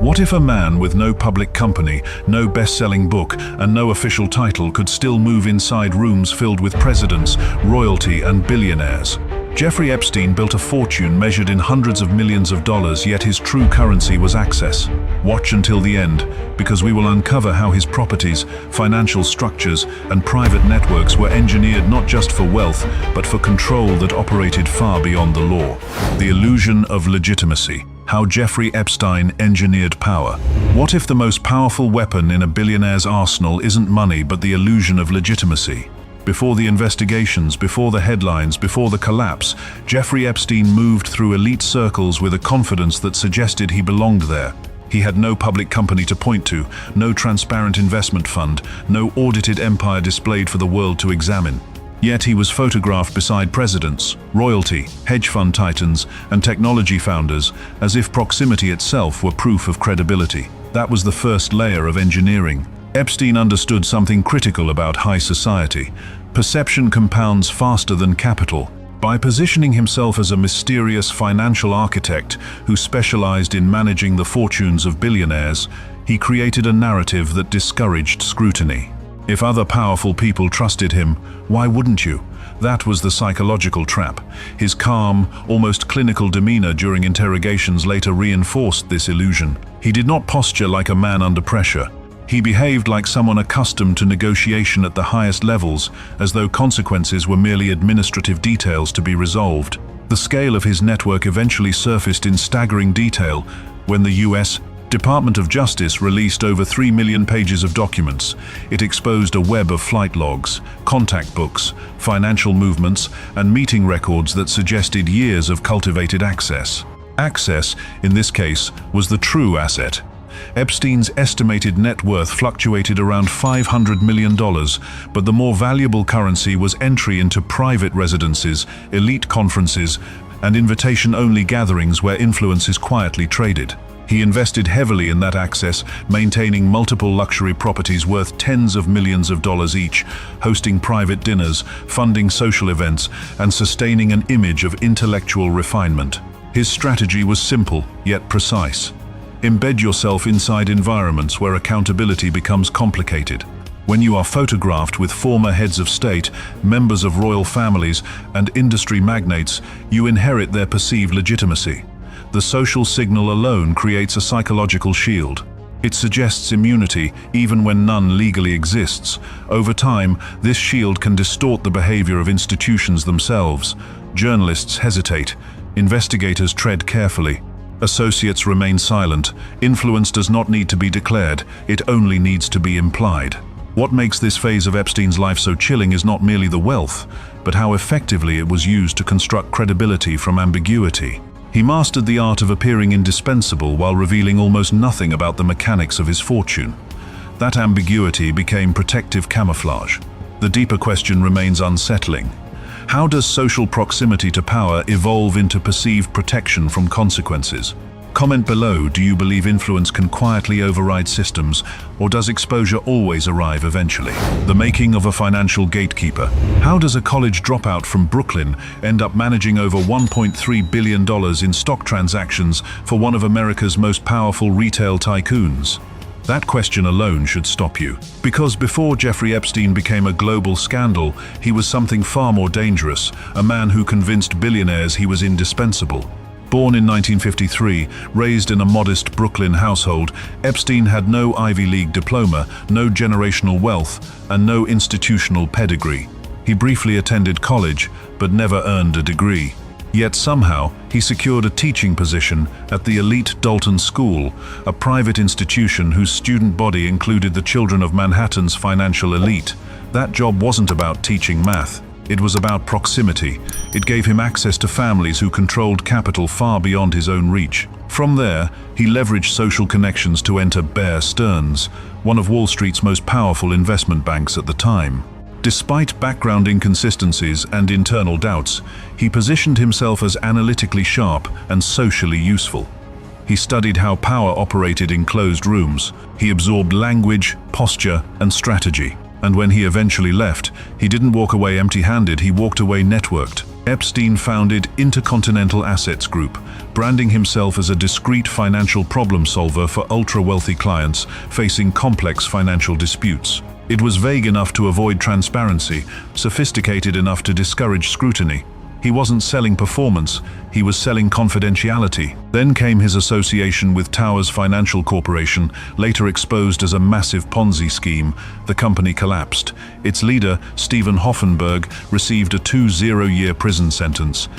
What if a man with no public company, no best-selling book, and no official title could still move inside rooms filled with presidents, royalty, and billionaires? Jeffrey Epstein built a fortune measured in hundreds of millions of dollars, yet his true currency was access. Watch until the end, because we will uncover how his properties, financial structures, and private networks were engineered not just for wealth, but for control that operated far beyond the law. The illusion of legitimacy. How Jeffrey Epstein engineered power. What if the most powerful weapon in a billionaire's arsenal isn't money but the illusion of legitimacy? Before the investigations, before the headlines, before the collapse, Jeffrey Epstein moved through elite circles with a confidence that suggested he belonged there. He had no public company to point to, no transparent investment fund, no audited empire displayed for the world to examine. Yet he was photographed beside presidents, royalty, hedge fund titans, and technology founders, as if proximity itself were proof of credibility. That was the first layer of engineering. Epstein understood something critical about high society. Perception compounds faster than capital. By positioning himself as a mysterious financial architect who specialized in managing the fortunes of billionaires, he created a narrative that discouraged scrutiny. If other powerful people trusted him, why wouldn't you? That was the psychological trap. His calm, almost clinical demeanor during interrogations later reinforced this illusion. He did not posture like a man under pressure. He behaved like someone accustomed to negotiation at the highest levels, as though consequences were merely administrative details to be resolved. The scale of his network eventually surfaced in staggering detail when the U.S. Department of Justice released over 3 million pages of documents. It exposed a web of flight logs, contact books, financial movements, and meeting records that suggested years of cultivated access. Access, in this case, was the true asset. Epstein's estimated net worth fluctuated around $500 million, but the more valuable currency was entry into private residences, elite conferences, and invitation-only gatherings where influence is quietly traded. He invested heavily in that access, maintaining multiple luxury properties worth tens of millions of dollars each, hosting private dinners, funding social events, and sustaining an image of intellectual refinement. His strategy was simple, yet precise. Embed yourself inside environments where accountability becomes complicated. When you are photographed with former heads of state, members of royal families, and industry magnates, you inherit their perceived legitimacy. The social signal alone creates a psychological shield. It suggests immunity, even when none legally exists. Over time, this shield can distort the behavior of institutions themselves. Journalists hesitate. Investigators tread carefully. Associates remain silent. Influence does not need to be declared, it only needs to be implied. What makes this phase of Epstein's life so chilling is not merely the wealth, but how effectively it was used to construct credibility from ambiguity. He mastered the art of appearing indispensable while revealing almost nothing about the mechanics of his fortune. That ambiguity became protective camouflage. The deeper question remains unsettling. How does social proximity to power evolve into perceived protection from consequences? Comment below, do you believe influence can quietly override systems, or does exposure always arrive eventually? The making of a financial gatekeeper. How does a college dropout from Brooklyn end up managing over $1.3 billion in stock transactions for one of America's most powerful retail tycoons? That question alone should stop you. Because before Jeffrey Epstein became a global scandal, he was something far more dangerous, a man who convinced billionaires he was indispensable. Born in 1953, raised in a modest Brooklyn household, Epstein had no Ivy League diploma, no generational wealth, and no institutional pedigree. He briefly attended college, but never earned a degree. Yet somehow, he secured a teaching position at the elite Dalton School, a private institution whose student body included the children of Manhattan's financial elite. That job wasn't about teaching math. It was about proximity. It gave him access to families who controlled capital far beyond his own reach. From there, he leveraged social connections to enter Bear Stearns, one of Wall Street's most powerful investment banks at the time. Despite background inconsistencies and internal doubts, he positioned himself as analytically sharp and socially useful. He studied how power operated in closed rooms. He absorbed language, posture, and strategy. And when he eventually left, he didn't walk away empty-handed, he walked away networked. Epstein founded Intercontinental Assets Group, branding himself as a discreet financial problem solver for ultra-wealthy clients facing complex financial disputes. It was vague enough to avoid transparency, sophisticated enough to discourage scrutiny. He wasn't selling performance, he was selling confidentiality. Then came his association with Towers Financial Corporation, later exposed as a massive Ponzi scheme. The company collapsed. Its leader, Stephen Hoffenberg, received a 20-year prison sentence.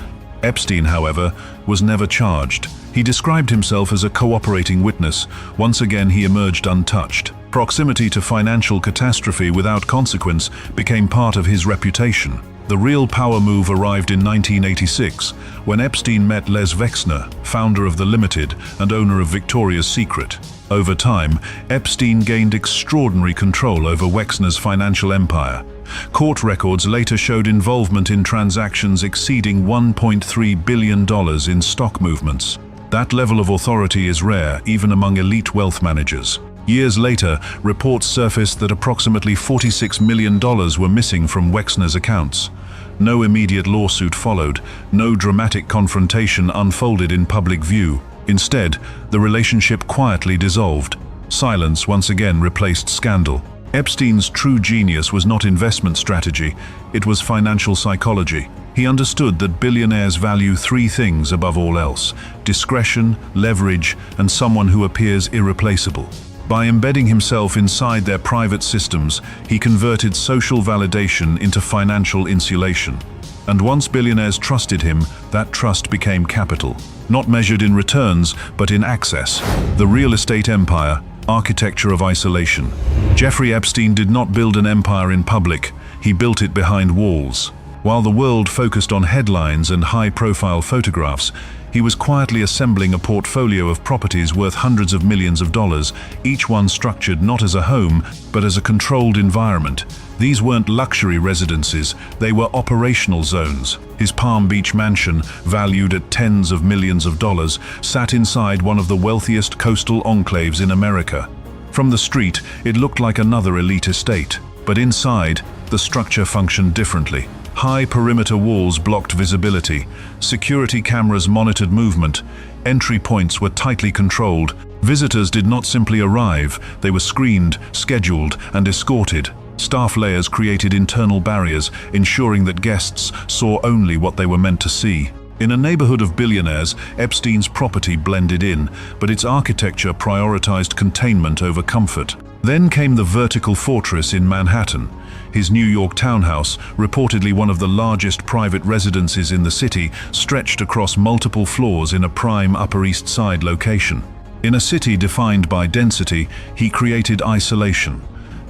Epstein, however, was never charged. He described himself as a cooperating witness. Once again, he emerged untouched. Proximity to financial catastrophe without consequence became part of his reputation. The real power move arrived in 1986, when Epstein met Les Wexner, founder of The Limited and owner of Victoria's Secret. Over time, Epstein gained extraordinary control over Wexner's financial empire. Court records later showed involvement in transactions exceeding $1.3 billion in stock movements. That level of authority is rare, even among elite wealth managers. Years later, reports surfaced that approximately $46 million were missing from Wexner's accounts. No immediate lawsuit followed, no dramatic confrontation unfolded in public view. Instead, the relationship quietly dissolved. Silence once again replaced scandal. Epstein's true genius was not investment strategy, it was financial psychology. He understood that billionaires value three things above all else: discretion, leverage, and someone who appears irreplaceable. By embedding himself inside their private systems, he converted social validation into financial insulation. And once billionaires trusted him, that trust became capital. Not measured in returns, but in access. The real estate empire, architecture of isolation. Jeffrey Epstein did not build an empire in public, he built it behind walls. While the world focused on headlines and high-profile photographs, he was quietly assembling a portfolio of properties worth hundreds of millions of dollars, each one structured not as a home, but as a controlled environment. These weren't luxury residences, they were operational zones. His Palm Beach mansion, valued at tens of millions of dollars, sat inside one of the wealthiest coastal enclaves in America. From the street, it looked like another elite estate, but inside, the structure functioned differently. High perimeter walls blocked visibility, security cameras monitored movement, entry points were tightly controlled. Visitors did not simply arrive, they were screened, scheduled, and escorted. Staff layers created internal barriers, ensuring that guests saw only what they were meant to see. In a neighborhood of billionaires, Epstein's property blended in, but its architecture prioritized containment over comfort. Then came the vertical fortress in Manhattan. His New York townhouse, reportedly one of the largest private residences in the city, stretched across multiple floors in a prime Upper East Side location. In a city defined by density, he created isolation.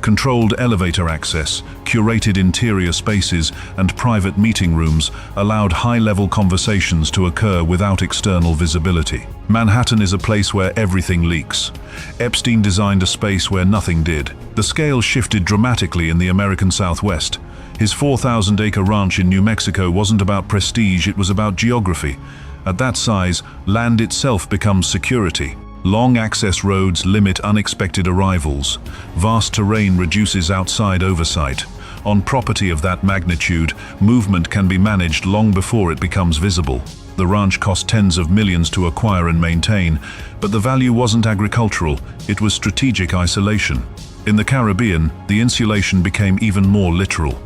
Controlled elevator access, curated interior spaces, and private meeting rooms allowed high-level conversations to occur without external visibility. Manhattan is a place where everything leaks. Epstein designed a space where nothing did. The scale shifted dramatically in the American Southwest. His 4,000-acre ranch in New Mexico wasn't about prestige, it was about geography. At that size, land itself becomes security. Long access roads limit unexpected arrivals. Vast terrain reduces outside oversight. On property of that magnitude, movement can be managed long before it becomes visible. The ranch cost tens of millions to acquire and maintain, but the value wasn't agricultural, it was strategic isolation. In the Caribbean, the insulation became even more literal.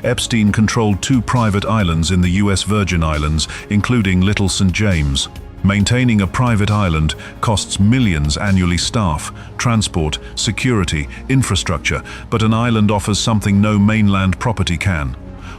Epstein controlled 2 private islands in the US Virgin Islands, including Little St. James. Maintaining a private island costs millions annually: staff, transport, security, infrastructure, but an island offers something no mainland property can: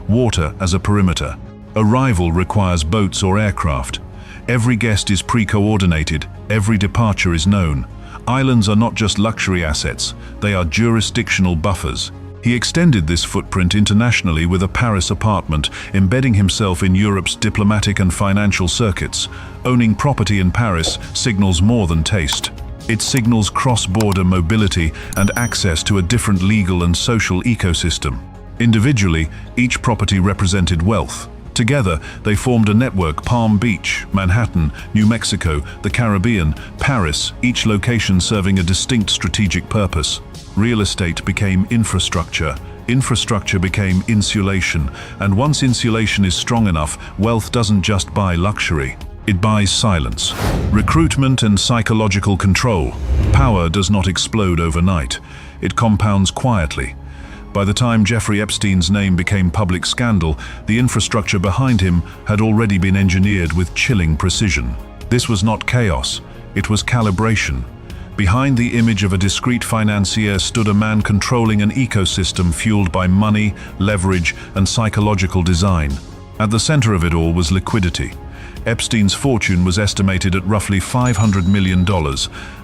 water as a perimeter. Arrival requires boats or aircraft. Every guest is pre-coordinated, every departure is known. Islands are not just luxury assets, they are jurisdictional buffers. He extended this footprint internationally with a Paris apartment, embedding himself in Europe's diplomatic and financial circuits. Owning property in Paris signals more than taste. It signals cross-border mobility and access to a different legal and social ecosystem. Individually, each property represented wealth. Together, they formed a network: Palm Beach, Manhattan, New Mexico, the Caribbean, Paris, each location serving a distinct strategic purpose. Real estate became infrastructure, Infrastructure became insulation, and once insulation is strong enough, wealth doesn't just buy luxury. It buys silence. Recruitment and psychological control. Power does not explode overnight. It compounds quietly. By the time Jeffrey Epstein's name became public scandal, the infrastructure behind him had already been engineered with chilling precision. This was not chaos, it was calibration. Behind the image of a discreet financier stood a man controlling an ecosystem fueled by money, leverage, and psychological design. At the center of it all was liquidity. Epstein's fortune was estimated at roughly $500 million,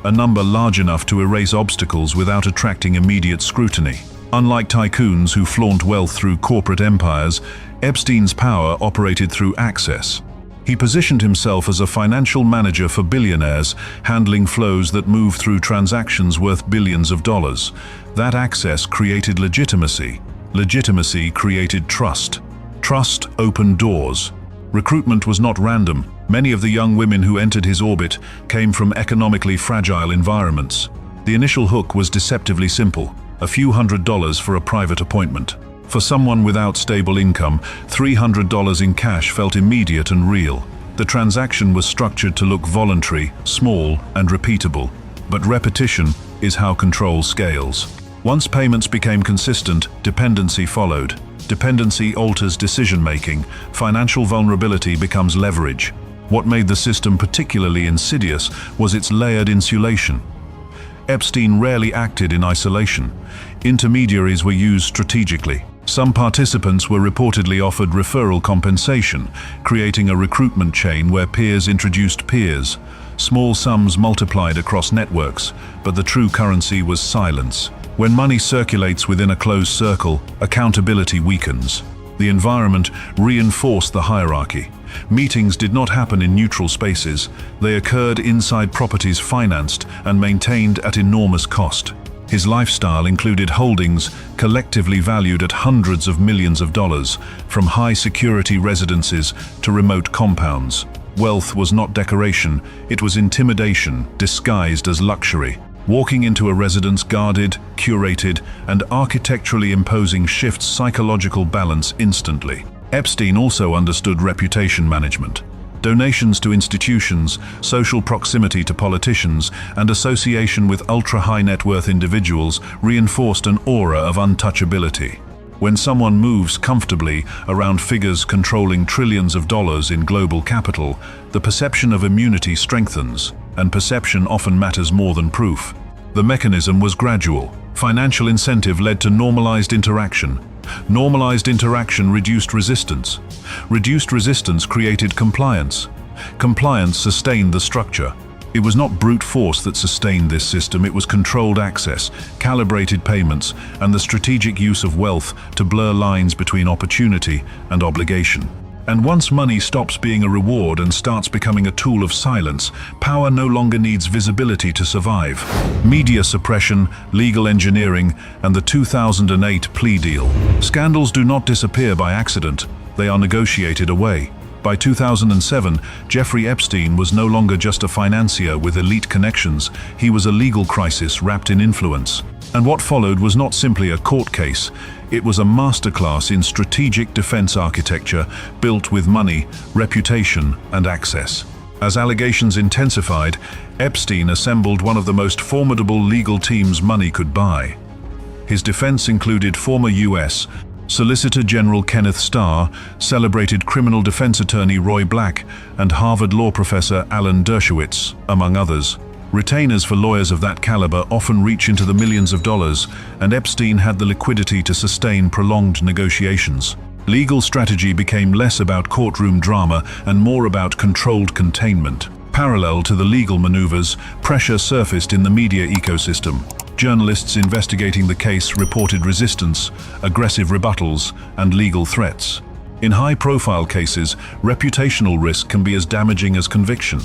a number large enough to erase obstacles without attracting immediate scrutiny. Unlike tycoons who flaunt wealth through corporate empires, Epstein's power operated through access. He positioned himself as a financial manager for billionaires, handling flows that move through transactions worth billions of dollars. That access created legitimacy. Legitimacy created trust. Trust opened doors. Recruitment was not random. Many of the young women who entered his orbit came from economically fragile environments. The initial hook was deceptively simple: a few $100s for a private appointment. For someone without stable income, $300 in cash felt immediate and real. The transaction was structured to look voluntary, small, and repeatable. But repetition is how control scales. Once payments became consistent, dependency followed. Dependency alters decision-making. Financial vulnerability becomes leverage. What made the system particularly insidious was its layered insulation. Epstein rarely acted in isolation. Intermediaries were used strategically. Some participants were reportedly offered referral compensation, creating a recruitment chain where peers introduced peers. Small sums multiplied across networks, but the true currency was silence. When money circulates within a closed circle, accountability weakens. The environment reinforced the hierarchy. Meetings did not happen in neutral spaces. They occurred inside properties financed and maintained at enormous cost. His lifestyle included holdings collectively valued at hundreds of millions of dollars, from high-security residences to remote compounds. Wealth was not decoration, it was intimidation disguised as luxury. Walking into a residence guarded, curated, and architecturally imposing shifts psychological balance instantly. Epstein also understood reputation management. Donations to institutions, social proximity to politicians, and association with ultra-high net worth individuals reinforced an aura of untouchability. When someone moves comfortably around figures controlling trillions of dollars in global capital, the perception of immunity strengthens, and perception often matters more than proof. The mechanism was gradual. Financial incentive led to normalized interaction. Normalized interaction reduced resistance. Reduced resistance created compliance. Compliance sustained the structure. It was not brute force that sustained this system, it was controlled access, calibrated payments, and the strategic use of wealth to blur lines between opportunity and obligation. And once money stops being a reward and starts becoming a tool of silence, power no longer needs visibility to survive. Media suppression, legal engineering, and the 2008 plea deal. Scandals do not disappear by accident, they are negotiated away. By 2007, Jeffrey Epstein was no longer just a financier with elite connections, he was a legal crisis wrapped in influence. And what followed was not simply a court case, it was a masterclass in strategic defense architecture built with money, reputation, and access. As allegations intensified, Epstein assembled one of the most formidable legal teams money could buy. His defense included former U.S. Solicitor General Kenneth Starr, celebrated criminal defense attorney Roy Black, and Harvard law professor Alan Dershowitz, among others. Retainers for lawyers of that caliber often reach into the millions of dollars, and Epstein had the liquidity to sustain prolonged negotiations. Legal strategy became less about courtroom drama and more about controlled containment. Parallel to the legal maneuvers, pressure surfaced in the media ecosystem. Journalists investigating the case reported resistance, aggressive rebuttals, and legal threats. In high-profile cases, reputational risk can be as damaging as conviction.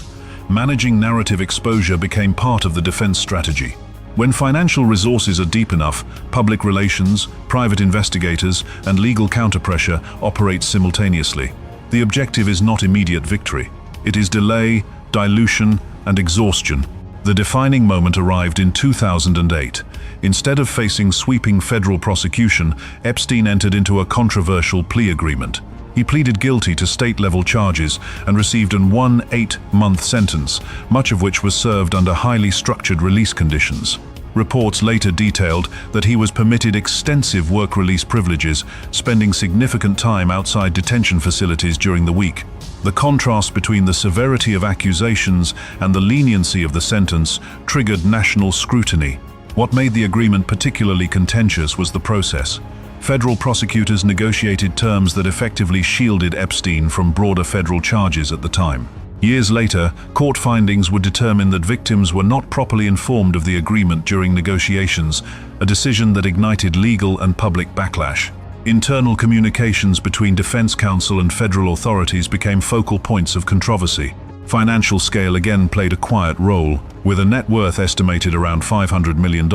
Managing narrative exposure became part of the defense strategy. When financial resources are deep enough, public relations, private investigators, and legal counterpressure operate simultaneously. The objective is not immediate victory. It is delay, dilution, and exhaustion. The defining moment arrived in 2008. Instead of facing sweeping federal prosecution, Epstein entered into a controversial plea agreement. He pleaded guilty to state-level charges and received an 8-month sentence, much of which was served under highly structured release conditions. Reports later detailed that he was permitted extensive work release privileges, spending significant time outside detention facilities during the week. The contrast between the severity of accusations and the leniency of the sentence triggered national scrutiny. What made the agreement particularly contentious was the process. Federal prosecutors negotiated terms that effectively shielded Epstein from broader federal charges at the time. Years later, court findings would determine that victims were not properly informed of the agreement during negotiations, a decision that ignited legal and public backlash. Internal communications between defense counsel and federal authorities became focal points of controversy. Financial scale again played a quiet role. With a net worth estimated around $500 million,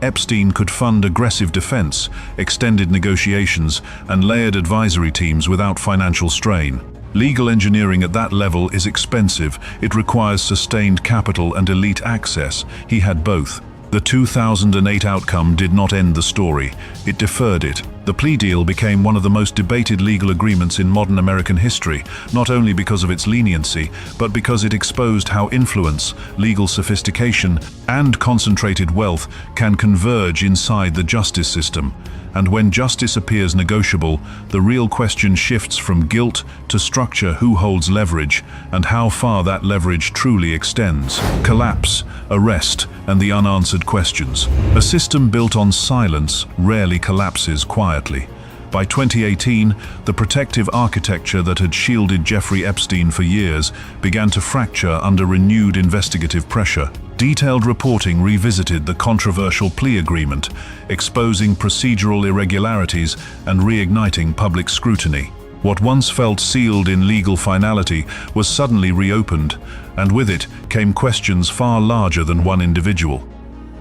Epstein could fund aggressive defense, extended negotiations, and layered advisory teams without financial strain. Legal engineering at that level is expensive. It requires sustained capital and elite access. He had both. The 2008 outcome did not end the story. It deferred it. The plea deal became one of the most debated legal agreements in modern American history, not only because of its leniency, but because it exposed how influence, legal sophistication, and concentrated wealth can converge inside the justice system. And when justice appears negotiable, the real question shifts from guilt to structure: who holds leverage, and how far that leverage truly extends. Collapse, arrest, and the unanswered questions. A system built on silence rarely collapses quietly. By 2018, the protective architecture that had shielded Jeffrey Epstein for years began to fracture under renewed investigative pressure. Detailed reporting revisited the controversial plea agreement, exposing procedural irregularities and reigniting public scrutiny. What once felt sealed in legal finality was suddenly reopened, and with it came questions far larger than one individual.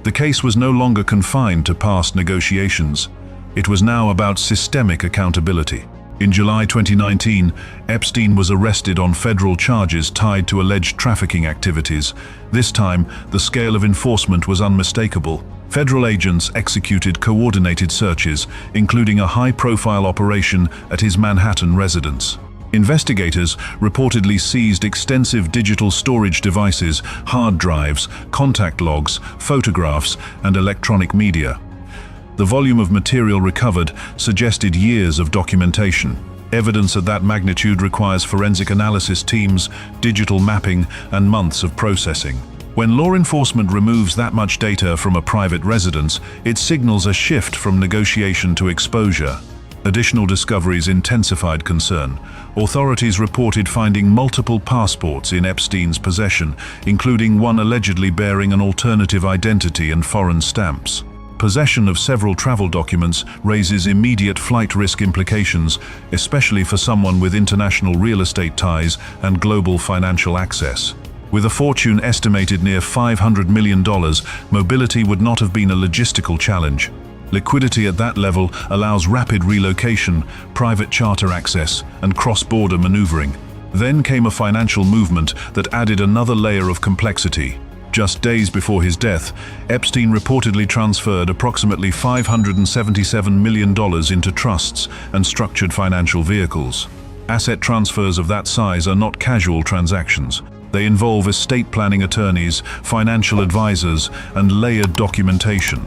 The case was no longer confined to past negotiations. It was now about systemic accountability. In July 2019, Epstein was arrested on federal charges tied to alleged trafficking activities. This time, the scale of enforcement was unmistakable. Federal agents executed coordinated searches, including a high-profile operation at his Manhattan residence. Investigators reportedly seized extensive digital storage devices, hard drives, contact logs, photographs, and electronic media. The volume of material recovered suggested years of documentation. Evidence of that magnitude requires forensic analysis teams, digital mapping, and months of processing. When law enforcement removes that much data from a private residence, it signals a shift from negotiation to exposure. Additional discoveries intensified concern. Authorities reported finding multiple passports in Epstein's possession, including one allegedly bearing an alternative identity and foreign stamps. Possession of several travel documents raises immediate flight risk implications, especially for someone with international real estate ties and global financial access. With a fortune estimated near $500 million, mobility would not have been a logistical challenge. Liquidity at that level allows rapid relocation, private charter access, and cross-border maneuvering. Then came a financial movement that added another layer of complexity. Just days before his death, Epstein reportedly transferred approximately $577 million into trusts and structured financial vehicles. Asset transfers of that size are not casual transactions. They involve estate planning attorneys, financial advisors, and layered documentation.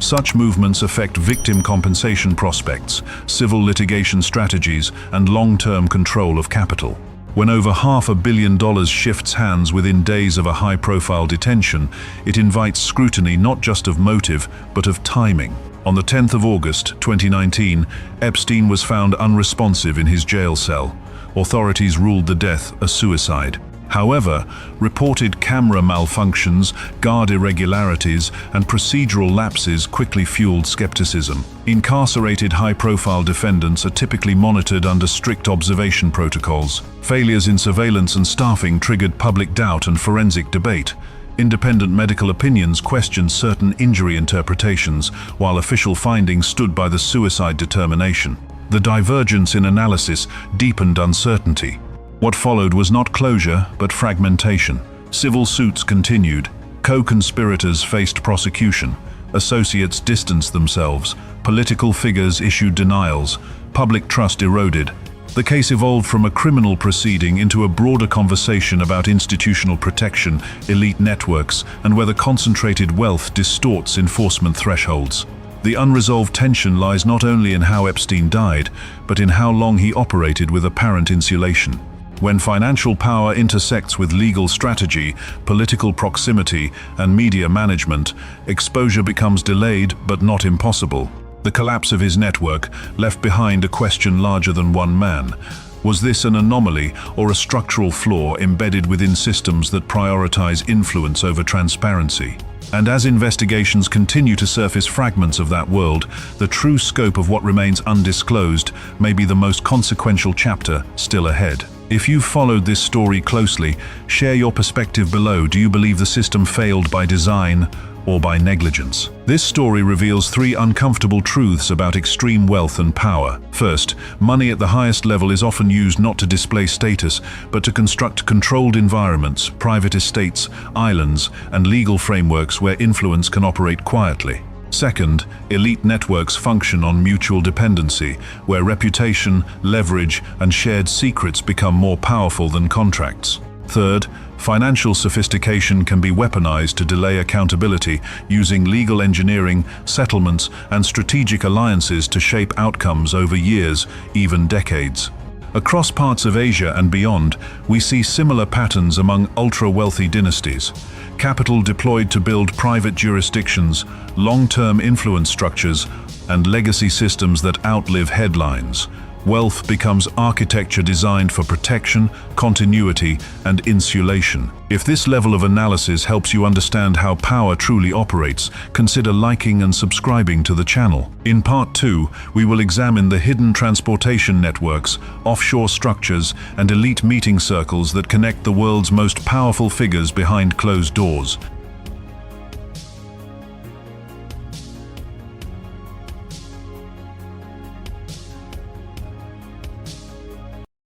Such movements affect victim compensation prospects, civil litigation strategies, and long-term control of capital. When over $500 million shifts hands within days of a high-profile detention, it invites scrutiny not just of motive, but of timing. On the 10th of August, 2019, Epstein was found unresponsive in his jail cell. Authorities ruled the death a suicide. However, reported camera malfunctions, guard irregularities, and procedural lapses quickly fueled skepticism. Incarcerated high-profile defendants are typically monitored under strict observation protocols. Failures in surveillance and staffing triggered public doubt and forensic debate. Independent medical opinions questioned certain injury interpretations, while official findings stood by the suicide determination. The divergence in analysis deepened uncertainty. What followed was not closure, but fragmentation. Civil suits continued. Co-conspirators faced prosecution. Associates distanced themselves. Political figures issued denials. Public trust eroded. The case evolved from a criminal proceeding into a broader conversation about institutional protection, elite networks, and whether concentrated wealth distorts enforcement thresholds. The unresolved tension lies not only in how Epstein died, but in how long he operated with apparent insulation. When financial power intersects with legal strategy, political proximity, and media management, exposure becomes delayed but not impossible. The collapse of his network left behind a question larger than one man. Was this an anomaly or a structural flaw embedded within systems that prioritize influence over transparency? And as investigations continue to surface fragments of that world, the true scope of what remains undisclosed may be the most consequential chapter still ahead. If you've followed this story closely, share your perspective below. Do you believe the system failed by design or by negligence? This story reveals three uncomfortable truths about extreme wealth and power. First, money at the highest level is often used not to display status, but to construct controlled environments, private estates, islands, and legal frameworks where influence can operate quietly. Second, elite networks function on mutual dependency, where reputation, leverage, and shared secrets become more powerful than contracts. Third, financial sophistication can be weaponized to delay accountability, using legal engineering, settlements, and strategic alliances to shape outcomes over years, even decades. Across parts of Asia and beyond, we see similar patterns among ultra-wealthy dynasties. Capital deployed to build private jurisdictions, long-term influence structures, and legacy systems that outlive headlines. Wealth becomes architecture designed for protection, continuity, and insulation. If this level of analysis helps you understand how power truly operates, consider liking and subscribing to the channel. In Part 2, we will examine the hidden transportation networks, offshore structures, and elite meeting circles that connect the world's most powerful figures behind closed doors.